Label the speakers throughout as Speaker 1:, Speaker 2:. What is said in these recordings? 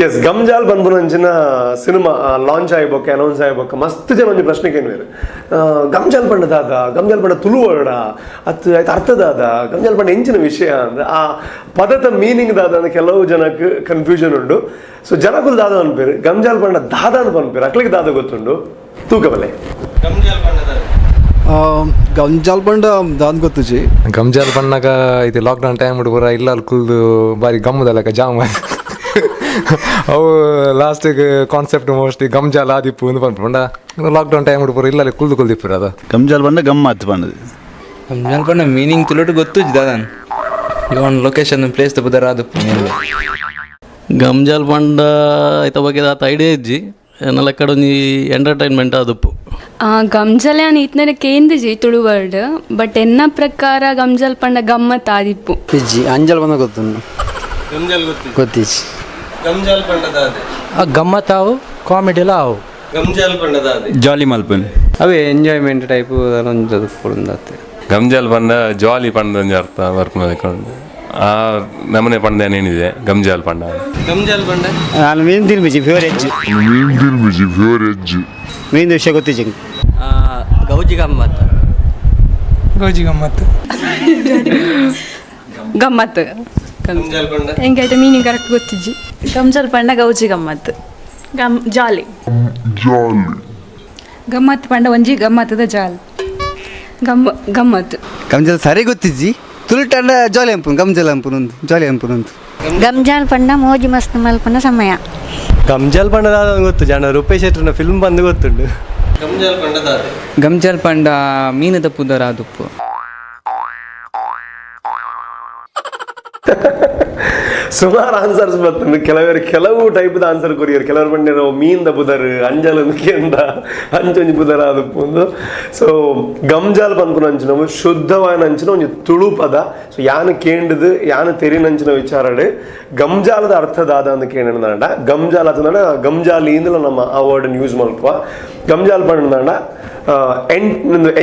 Speaker 1: S ಗಮ್ಜಾಲ್ ಬಂದ್ಬಂಚಿನ cinema launch ಆಗ್ಬೇಕು announce ಆಗ್ಬೇಕು ಮಸ್ತ್ ಜನ ಒಂದು ಪ್ರಶ್ನೆಗೆ ಏನು ಗಮ್ಜಾಲ್ ಪಂಡದಾದ ಗಮ್ಜಾಲ್ ಪಂಡ ತುಳುವಡ ಅದು ಆಯ್ತು ಅರ್ಥದಾದ ಗಮ್ಜಾಲ್ ಪಂಡ ಹೆಂಚಿನ ವಿಷಯ ಅಂದ್ರೆ ಆ ಪದದ ಮೀನಿಂಗ್ ದಾದ ಅಂದ್ರೆ ಕೆಲವು ಜನಕ್ಕೆ ಕನ್ಫ್ಯೂಷನ್ ಉಂಟು. ಸೊ ಜನಕ್ಕೂ ದಾದ ಅನ್ಪೇರು ಗಮ್ಜಾಲ್ ಪಂಡ ದಾದ ಅಂತ ಅನ್ಪೇರು ಅಕ್ಲಿಗೆ ದಾದ ಗೊತ್ತುಂಡು ತೂಕಬಲೆ
Speaker 2: ಗಂಜಾಲ್ ಪಂಡ ದಾನ್ ಗೊತ್ತುಜಿ
Speaker 3: ಗಮ್ಜಾಲ್ ಪಂಡಾಗ ಇದು ಲಾಕ್ಡೌನ್ ಟೈಮ್ ಹುಡುಗರ ಇಲ್ಲ ಅಲ್ಲಿ ಕುಲ್ದು ಬಾರಿ ಗಮ್ಮದಲ್ಲಕ ಜಾಮ್ ಅವು ಲಾಸ್ಟಿಗೆ ಕಾನ್ಸೆಪ್ಟ್ ಮೋಸ್ಟ್ಲಿ ಗಮ್ಜಾಲ್ ಆದಿಪ್ಪು ಅಂತ ಪಂಡ ಲಾಕ್ಡೌನ್ ಟೈಮ್ ಹುಡುಗರು ಇಲ್ಲ ಅಲ್ಲಿ ಕುಲ್ದು ಕುಲ್ದಿಪ್ಪರು ಅದು
Speaker 2: ಗಮ್ಜಾಲ್ ಪಂಡ ಗಮ್ಮತ್ ಪಂಡದು
Speaker 4: ಗಮ್ಜಾಲ್ ಪಂಡ ಮೀನಿಂಗ್ ತುಳುಟು ಗೊತ್ತು ದಾದನ್ ಇವನ್ ಲೊಕೇಶನ್ ಪ್ಲೇಸ್ ತಪ್ಪುದಾರ ಅದು
Speaker 5: ಗಮ್ಜಾಲ್ ಪಂಡ ಐತ ಬಗ್ಗೆ ಆತ ಐಡಿಯಾ ಇಜ್ಜಿ ನಲ್ಲ ಕಡೆ ಎಂಟರ್ಟೈನ್ಮೆಂಟ್ ಅದಪ್ಪು
Speaker 6: ಗಮ್ಜಲ್ అని ಇತ್ನರೆ ಕೇಂದ್ರಜಿ ತುಳು ವರ್ಡ್ ಬಟ್ ಎನ್ನ ಪ್ರಕಾರ ಗಮ್ಜಲ್ ಪಂಡ ಗಮ್ಮತ್ ಆದಿಪ್ಪು
Speaker 7: ಇಜ್ಜಿ ಅಂಜಲ್ ಪಂಡ ಗೊತ್ತುಂಡು
Speaker 4: ಗಮ್ಜಾಲ್
Speaker 7: ಗೊತ್ತಿಜ್ಜಿ
Speaker 4: ಗಮ್ಜಾಲ್ ಪಂಡದಾದೆ
Speaker 7: ಗಮ್ಮತ್ ಆವು ಕಾಮಿಡಿ ಎಲ್ಲ ಆವು
Speaker 4: ಗಮ್ಜಾಲ್ ಪಂಡದಾದೆ
Speaker 2: ಜಾಲಿ ಮಲ್ಪನ್
Speaker 7: ಅವೇ ಎಂಜಾಯ್ಮೆಂಟ್ ಟೈಪು ಒಂದು ಕೊಡುಂದಾತೆ
Speaker 8: ಗಮ್ಜಾಲ್ ಪಂಡ ಜಾಲಿ ಪಂಡ ಅರ್ಥ ವರ್ಕ್ ಮಾಡಿಕೊಂಡು ಆ ನಮನೆ ಪಂಡ ಏನಿದೆ ಗಮ್ಜಾಲ್ ಪಂಡ
Speaker 4: ಗಮ್ಜಾಲ್ ಪಂಡ
Speaker 7: ನಾನು ಮೀನು ತಿನ್ಬಿಜಿ ಫೇವರೇಜ್ ಮೀನು ವಿಷಯ ಗೊತ್ತಿಜ್ಜಿ ಗೌಜಿ ಗಮ್ಮತ್
Speaker 6: ಗಮ್ಮತ್
Speaker 4: ಗಮ್ಜಾಲ್ ಪಂಡ
Speaker 6: ಹೆಂಗಾಯ್ತು ಮೀನಿಂಗ್ ಕರೆಕ್ಟ್ ಗೊತ್ತಿಜ್ಜಿ
Speaker 9: ಗಮ್ಜಾಲ್ ಪಂಡ ಗೌಜಿ ಗಮ್ಮತ್ ಜಾಲಿ
Speaker 6: ಗಮ್ಮತ್ ಪಂಡ ಒಂಜಿ ಗಮ್ಮತ್ತದ ಜಾಲ್ ಗಮ್ಮತ್
Speaker 7: ಗಮ್ಜಲ್ ಸರಿ ಗೊತ್ತಿಜ್ಜಿ ತುಳುಟಂಡ ಜಾಲಿ ಅಂಪುನು ಗಮ್ಜಲ್ ಅಂಪುನೊಂದು ಜಾಲಿ ಅಂಪುನೊಂದು
Speaker 9: ಗಮ್ಜಾಲ್ ಪಂಡ ಮೋಜು ಮಸ್ತ್ ಮಲ್ಪನ ಸಮಯ
Speaker 7: ಗಮ್ಜಲ್ ಪಂಡ ಗೊತ್ತು ಜನ ರೂಪೇಶ್ ಶೆಟ್ರನ ಫಿಲ್ಮ್ ಬಂದು ಗೊತ್ತುಂಡು
Speaker 4: ಗಮ್ಜಾಲ್ ಪಂಡದಾದೆ ಗಮ್ಜಾಲ್ ಪಂಡ ಮೀನದ ಪುದರ ಆದುಪ್ಪು
Speaker 1: ಸುಮಾರು ಆನ್ಸರ್ಸ್ ಬರ್ತದೆ ಕೆಲವು ಟೈಪ್ದ ಆನ್ಸರ್ ಕೊರಿಯರ್ ಕೆಲವರು ಬಂದಿರೋ ಮೀನ್ದ ಬುದರ್ ಅಂಜಲ್ ಅಂದ ಅಂಚೊಂಜಿ ಬುದರ ಅದಪ್ಪು ಒಂದು. ಸೊ ಗಮ್ಜಾಲ್ ಪನ್ಪುನ ಅಂಚಿನವು ಶುದ್ಧವಾದ ಅಂಚಿನ ಒಂದು ತುಳು ಪದ. ಸೊ ಯಾನು ಕೇಂಡದು ಯಾನು ತೆರಿನಂಚಿನ ವಿಚಾರಡು ಗಮ್ಜಾಲದ ಅರ್ಥದಾದ ಅಂತ ಕೇಳಿದ ಗಮ್ಜಾಲ್ ಅತಂದ ಗಮ್ಜಾಲಿ ಇಂದಲ ನಮ್ಮ ಆ ವರ್ಡ್ ಯೂಸ್ ಮಲ್ಪ ಗಮ್ಜಾಲ್ ಪಂಡ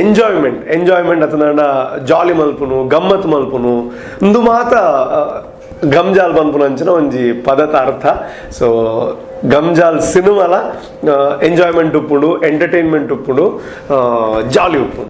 Speaker 1: ಎಂಜಾಯ್ಮೆಂಟ್ ಅತಂದ ಜಾಲಿ ಮಲ್ಪುನು ಗಮ್ಮತ್ ಮಲ್ಪುನು ಇಂದು ಮಾತ ಗಮ್ಜಾಲ್ ಬಂದ್ಪುನಂಚಿನ ಒಂಜಿ ಪದದ ಅರ್ಥ. ಸೊ ಗಮ್ಜಾಲ್ ಸಿನಿಮಾಲ ಎಂಜಾಯ್ಮೆಂಟ್ ಉಪ್ಪುಂಡು ಎಂಟರ್ಟೈನ್ಮೆಂಟ್ ಉಪ್ಪುಂಡು ಜಾಲಿ ಉಪ್ಪುಂಡು.